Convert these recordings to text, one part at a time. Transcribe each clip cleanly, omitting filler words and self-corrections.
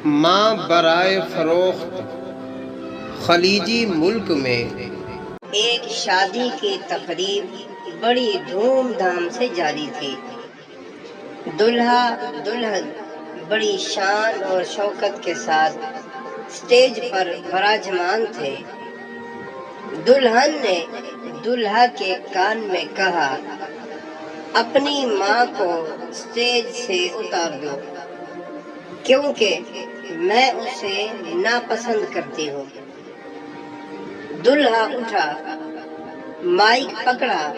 ماں برائے فروخت خلیجی ملک میں ایک شادی کی تقریب بڑی دھوم دھام سے جاری تھی۔ دلہا دلہن بڑی شان اور شوکت کے ساتھ اسٹیج پر براجمان تھے۔ دلہن نے دلہا کے کان میں کہا، اپنی ماں کو اسٹیج سے اتار دو کیونکہ میں اسے ناپسند کرتی ہوں۔ دلہا اٹھا، مائک پکڑا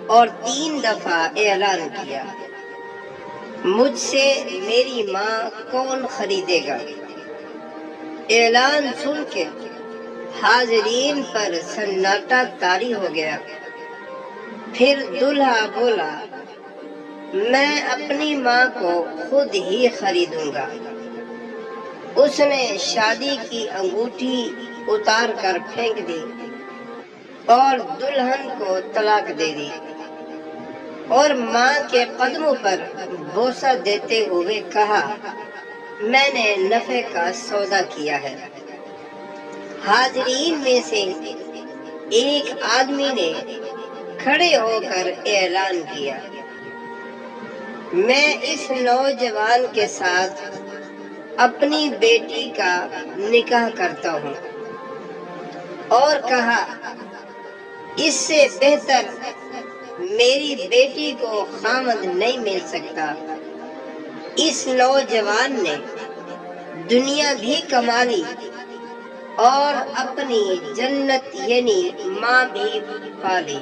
اور 3 دفعہ اعلان کیا، مجھ سے میری ماں کون خریدے گا؟ اعلان سن کے حاضرین پر سناٹا طاری ہو گیا۔ پھر دلہا بولا، میں اپنی ماں کو خود ہی خریدوں گا۔ اس نے شادی کی انگوٹھی اتار کر پھینک دی اور دلہن کو طلاق دے دی اور ماں کے قدموں پر بوسہ دیتے ہوئے کہا، میں نے نفع کا سودا کیا ہے۔ حاضرین میں سے ایک آدمی نے کھڑے ہو کر اعلان کیا، میں اس نوجوان کے ساتھ اپنی بیٹی کا نکاح کرتا ہوں، اور کہا، اس سے بہتر میری بیٹی کو خامد نہیں مل سکتا۔ اس نوجوان نے دنیا بھی کما لی اور اپنی جنت یعنی ماں بھی پا لی۔